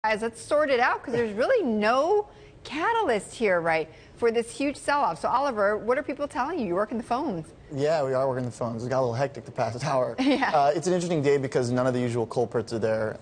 guys, let's sort it out because there's really no catalyst here, right, for this huge sell-off. So Oliver, what are people telling you? You're working the phones. Yeah, we are working the phones. It got a little hectic the past hour. Yeah. It's an interesting day because none of the usual culprits are there.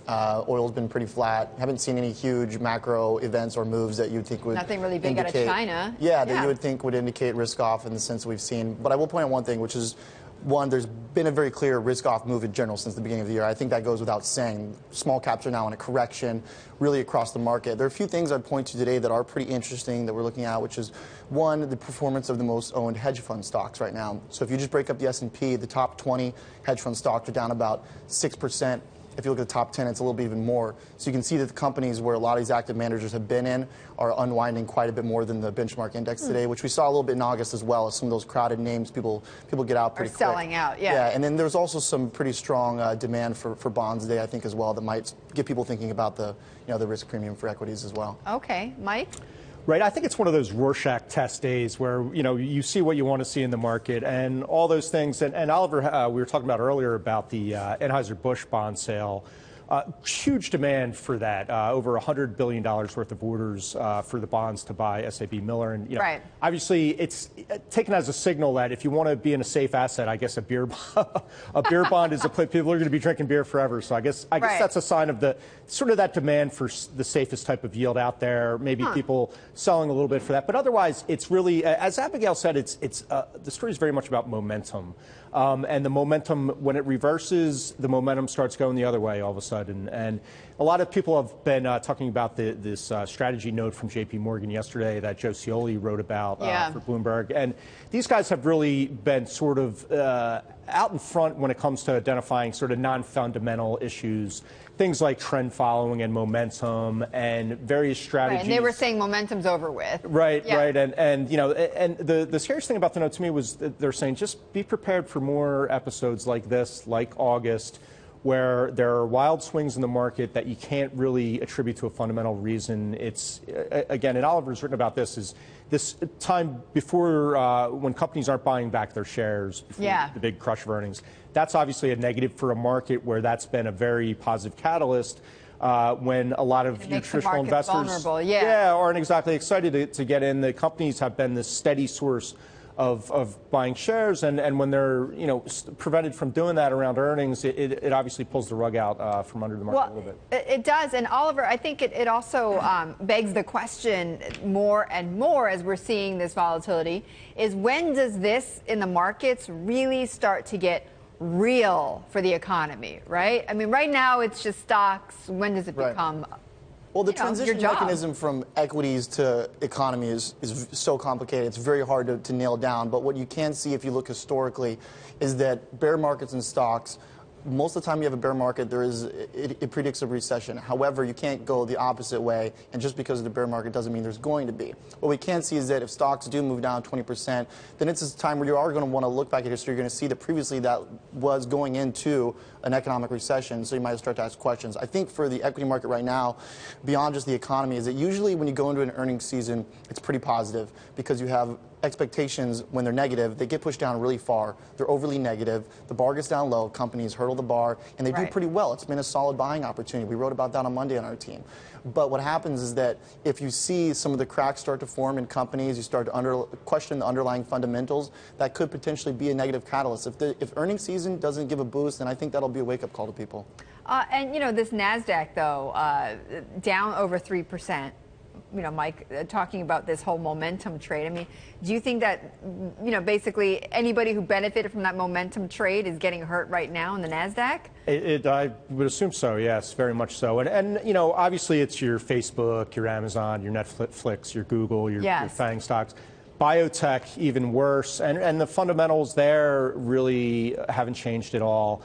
Oil's been pretty flat. Haven't seen any huge macro events or moves that you'd think would Nothing really big out of China. Yeah, that you would think would indicate risk off in the sense we've seen. But I will point out one thing, which is, one, there's been a very clear risk-off move in general since the beginning of the year. I think that goes without saying. Small caps are now in a correction, really across the market. There are a few things I'd point to today that are pretty interesting that we're looking at, which is, one, the performance of the most owned hedge fund stocks right now. So if you just break up the S&P, the top 20 hedge fund stocks are down about 6%. If you look at the top 10, it's a little bit even more. So you can see that the companies where a lot of these active managers have been in are unwinding quite a bit more than the benchmark index today, which we saw a little bit in August as well, as some of those crowded names people get out pretty quick. Selling out, yeah. Yeah, and then there's also some pretty strong demand for bonds today, I think, as well, that might get people thinking about the risk premium for equities as well. Okay, Mike? Right, I think it's one of those Rorschach test days where you see what you want to see in the market and all those things. And Oliver, we were talking about earlier about the Anheuser-Busch bond sale. Huge demand for that, over $100 billion worth of orders for the bonds to buy SAB Miller. And right. Obviously, it's taken as a signal that if you want to be in a safe asset, I guess a beer bond is a place people are going to be drinking beer forever. So I guess that's a sign of the sort of that demand for the safest type of yield out there. Maybe people selling a little bit for that, but otherwise, it's really, as Abigail said, the story is very much about momentum. And the momentum, when it reverses, the momentum starts going the other way all of a sudden. And a lot of people have been talking about this strategy note from J.P. Morgan yesterday that Joe Scioli wrote about for Bloomberg. And these guys have really been sort of out in front when it comes to identifying sort of non-fundamental issues, things like trend following and momentum and various strategies. Right, and they were saying momentum's over with. Right, right. And the scariest thing about the note to me was that they're saying just be prepared for more episodes like this, like August, where there are wild swings in the market that you can't really attribute to a fundamental reason. It's, again, and Oliver's written about this, is this time before when companies aren't buying back their shares before the big crush of earnings. That's obviously a negative for a market where that's been a very positive catalyst. When a lot of traditional investors aren't exactly excited to get in. The companies have been this steady source of buying shares, and when they're prevented from doing that around earnings, it obviously pulls the rug out from under the market a little bit. It does, and Oliver, I think it also begs the question more and more as we're seeing this volatility, is when does this in the markets really start to get real for the economy, right? I mean, right now it's just stocks. When does it become Well, the transition mechanism from equities to economy is so complicated. It's very hard to nail down. But what you can see if you look historically is that bear markets and stocks, most of the time you have a bear market, it predicts a recession. However, you can't go the opposite way, and just because of the bear market doesn't mean there's going to be. What we can see is that if stocks do move down 20%, then it's a time where you are going to want to look back at history. You're going to see that previously that was going into an economic recession, so you might start to ask questions. I think for the equity market right now, beyond just the economy, is that usually when you go into an earnings season, it's pretty positive because you have expectations when they're negative, they get pushed down really far. They're overly negative. The bar gets down low. Companies hurdle the bar, and they do pretty well. It's been a solid buying opportunity. We wrote about that on Monday on our team. But what happens is that if you see some of the cracks start to form in companies, you start to question the underlying fundamentals, that could potentially be a negative catalyst. If earnings season doesn't give a boost, then I think that'll be a wake-up call to people. And, this NASDAQ, though, down over 3%. Mike, talking about this whole momentum trade. I mean, do you think that, basically anybody who benefited from that momentum trade is getting hurt right now in the NASDAQ? I would assume so, yes, very much so. And obviously it's your Facebook, your Amazon, your Netflix, your Google, your FANG stocks. Biotech, even worse. And the fundamentals there really haven't changed at all.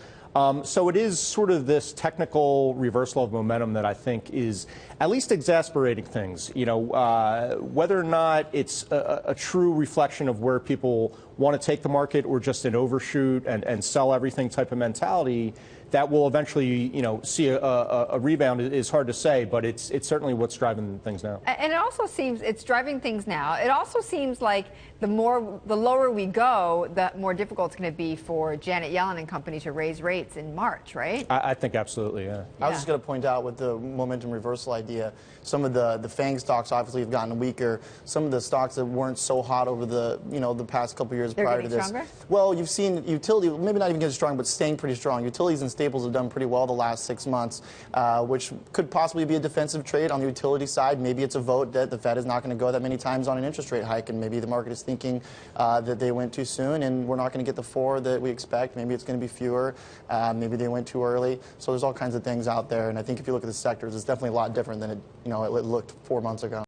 So it is sort of this technical reversal of momentum that I think is at least exasperating things. Whether or not it's a true reflection of where people want to take the market or just an overshoot and sell everything type of mentality, that will eventually, see a rebound is hard to say, but it's certainly what's driving things now. And it also seems it's driving things now. It also seems like the lower we go, the more difficult it's going to be for Janet Yellen and company to raise rates in March, right? I think absolutely, yeah. I was just going to point out with the momentum reversal idea, some of the FANG stocks obviously have gotten weaker. Some of the stocks that weren't so hot over the the past couple of years prior to this. Stronger? Well, you've seen utility, maybe not even getting strong, but staying pretty strong. Utilities and staples have done pretty well the last 6 months, which could possibly be a defensive trade on the utility side. Maybe it's a vote that the Fed is not going to go that many times on an interest rate hike, and maybe the market is thinking that they went too soon and we're not going to get the 4 that we expect. Maybe it's going to be fewer. Maybe they went too early. So there's all kinds of things out there, and I think if you look at the sectors, it's definitely a lot different than it looked 4 months ago.